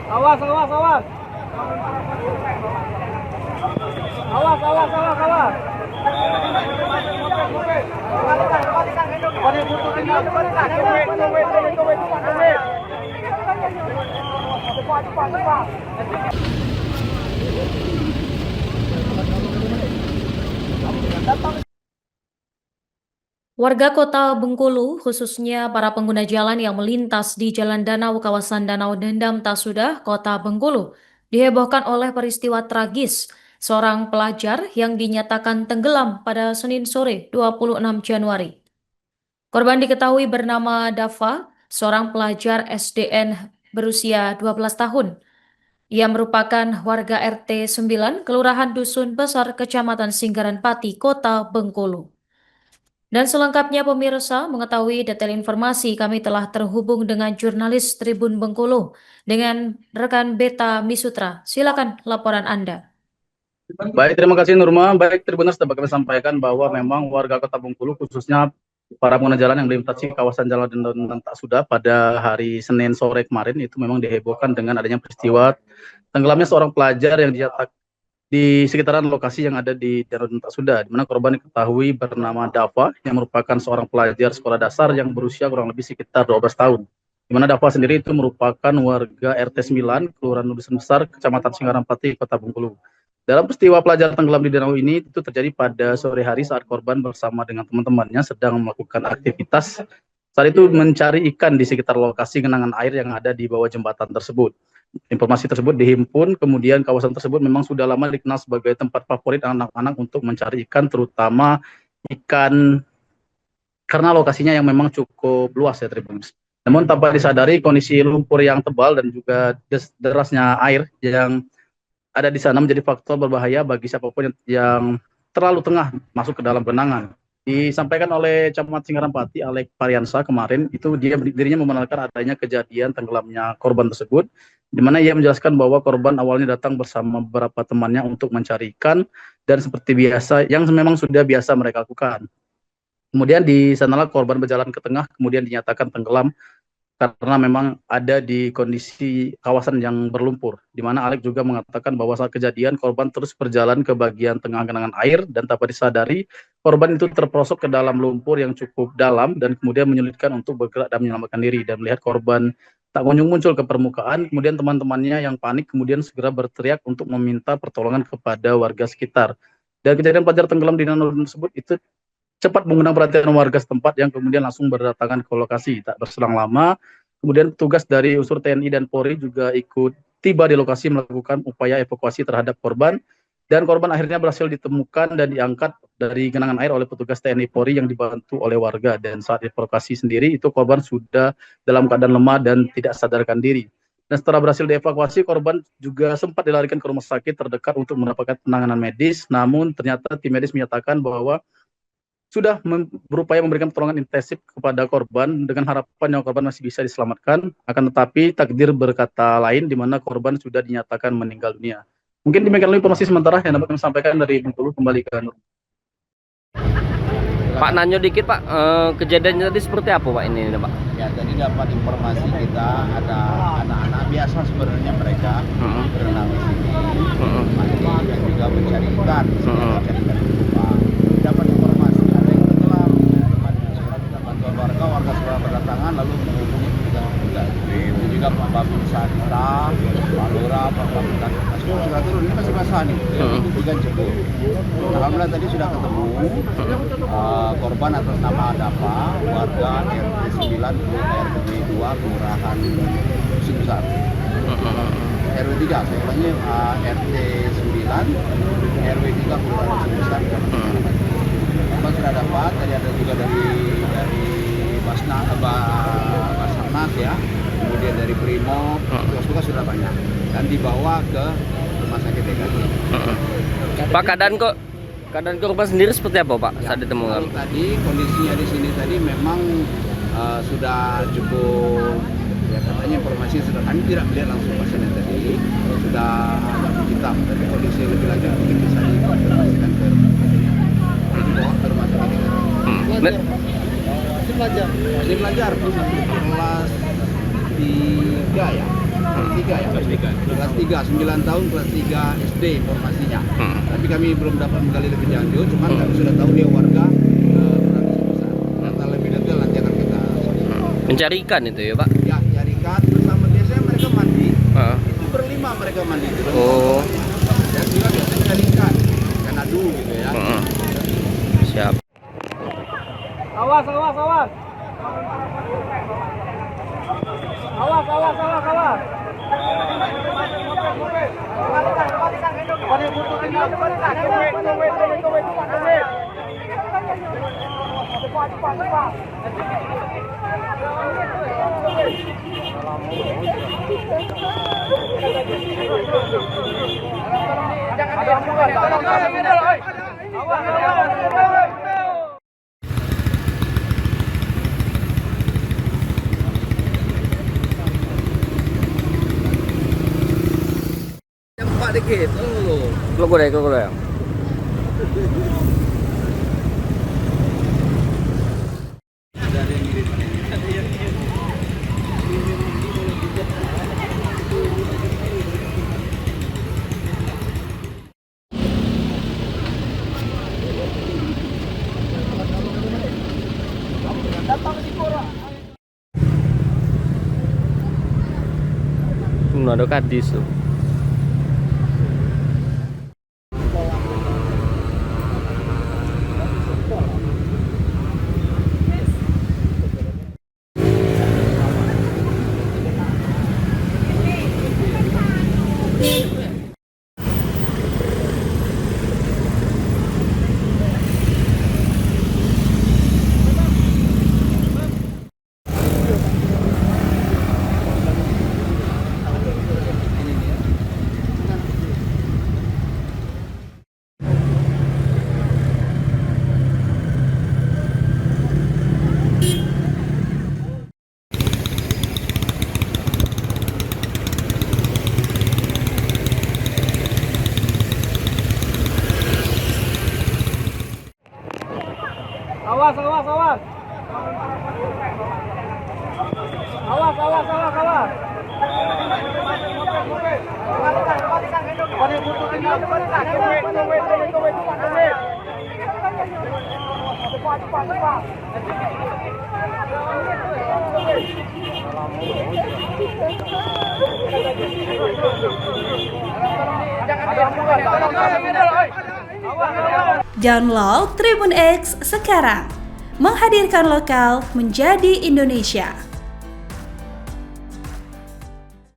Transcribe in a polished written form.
Awas, awas, awas. Awas, awas, awas, awas. Warga Kota Bengkulu, khususnya para pengguna jalan yang melintas di Jalan Danau kawasan Danau Dendam Tasudah, Kota Bengkulu, dihebohkan oleh peristiwa tragis seorang pelajar yang dinyatakan tenggelam pada Senin sore 26 Januari. Korban diketahui bernama Dava, seorang pelajar SDN berusia 12 tahun. Ia merupakan warga RT 9, Kelurahan Dusun Besar, Kecamatan Singgaran Pati, Kota Bengkulu. Dan selengkapnya pemirsa mengetahui detail informasi, kami telah terhubung dengan jurnalis Tribun Bengkulu dengan rekan Beta Misutra. Silakan laporan Anda. Baik, terima kasih Nurma. Baik, Tribuners dapat kami sampaikan bahwa memang warga Kota Bengkulu khususnya para pengguna jalan yang melintasi kawasan Jalan Dendam Tasudah pada hari Senin sore kemarin itu memang dihebohkan dengan adanya peristiwa tenggelamnya seorang pelajar yang di sekitaran lokasi yang ada di Danau Dendam Tasudah, di mana korban diketahui bernama Dava yang merupakan seorang pelajar sekolah dasar yang berusia kurang lebih sekitar 12 tahun. Di mana Dava sendiri itu merupakan warga RT 9, Kelurahan Dusun Besar, Kecamatan Singgaran Pati, Kota Bengkulu. Dalam peristiwa pelajar tenggelam di danau ini itu terjadi pada sore hari saat korban bersama dengan teman-temannya sedang melakukan aktivitas saat itu mencari ikan di sekitar lokasi genangan air yang ada di bawah jembatan tersebut. Informasi tersebut dihimpun, kemudian kawasan tersebut memang sudah lama dikenal sebagai tempat favorit anak-anak untuk mencari ikan, terutama ikan karena lokasinya yang memang cukup luas ya Tribuners. Namun tanpa disadari kondisi lumpur yang tebal dan juga derasnya air yang ada di sana menjadi faktor berbahaya bagi siapapun yang terlalu tengah masuk ke dalam genangan. Disampaikan oleh Camat Singgaran Pati, Alek Pariansa kemarin, itu dirinya membenarkan adanya kejadian tenggelamnya korban tersebut, di mana ia menjelaskan bahwa korban awalnya datang bersama beberapa temannya untuk mencari ikan, dan seperti biasa, yang memang sudah biasa mereka lakukan. Kemudian di sanalah korban berjalan ke tengah, kemudian dinyatakan tenggelam, karena memang ada di kondisi kawasan yang berlumpur, di mana Alek juga mengatakan bahwa saat kejadian korban terus berjalan ke bagian tengah genangan air dan tanpa disadari korban itu terperosok ke dalam lumpur yang cukup dalam dan kemudian menyulitkan untuk bergerak dan menyelamatkan diri. Dan melihat korban tak kunjung muncul ke permukaan, kemudian teman-temannya yang panik kemudian segera berteriak untuk meminta pertolongan kepada warga sekitar. Dan kejadian pelajar tenggelam di danau tersebut itu cepat mengundang perhatian warga setempat yang kemudian langsung berdatangan ke lokasi. Tak berselang lama, kemudian petugas dari unsur TNI dan Polri juga ikut tiba di lokasi melakukan upaya evakuasi terhadap korban, dan korban akhirnya berhasil ditemukan dan diangkat dari genangan air oleh petugas TNI Polri yang dibantu oleh warga. Dan saat evakuasi sendiri, itu korban sudah dalam keadaan lemah dan tidak sadarkan diri. Dan setelah berhasil dievakuasi, korban juga sempat dilarikan ke rumah sakit terdekat untuk mendapatkan penanganan medis, namun ternyata tim medis menyatakan bahwa sudah berupaya memberikan pertolongan intensif kepada korban dengan harapan yang korban masih bisa diselamatkan, akan tetapi takdir berkata lain di mana korban sudah dinyatakan meninggal dunia. Mungkin demikian informasi sementara yang dapat kami sampaikan dari Bengkulu. Kembali ke Nur. Pak, nanyo dikit Pak, kejadiannya tadi seperti apa Pak ini Pak? Ya, tadi dapat informasi kita ada anak-anak biasa sebenarnya mereka berenang di sini, mandi dan juga mencari ikan, mencari ikan di rumah. Dapat informasi ada yang tenggelam, kita bantuan warga segera berdatangan lalu menghubungi petugas. Itu juga Pak Babin Sandra, Pak Lura, Pak Babin sudah turun, ini masih basah nih, ikan jebol. Alhamdulillah tadi sudah ketemu korban atas nama Dava, warga RT 9, RT 2, Kelurahan Dusun Besar. RW 3, saya ulangnya RT 9, RW 3, Kelurahan Dusun Besar. Korban sudah dapat, tadi ada juga dari Basarnas ya, kemudian dari Brimob, tugas sudah banyak, dan dibawa ke rumah sakit DKI. Pak, keadaan korban sendiri seperti apa Pak saat ditemukan? Tadi kondisinya di sini tadi memang sudah cukup, ya katanya informasi sudah, kami tidak melihat langsung pasiennya tadi, sudah agak hitam, tapi kondisi lebih lanjut mungkin bisa dikonfirmasikan ke rumah sakit. Masih belajar kelas 3 ya. kelas 3 ya? Kelas 3, 9 tahun kelas 3 SD informasinya. Tapi kami belum dapat menggali lebih lanjut, cuman kami sudah tahu dia warga besar. Data lebih detail nanti akan kita Mencari ikan itu ya Pak? ya cari ikan bersama, biasanya mereka mandi. Itu berlima mereka mandi di dalam Oh. dan juga biasanya cari ikan adu gitu ya. Siap. Awas, awas, awas. Awas, awas, awas, awas. Pak dikit, Keluar ya. Ada kadis tuh. Awas, awas, awas. Awas, awas, awas, awas. Download Tribun X sekarang, menghadirkan lokal menjadi Indonesia.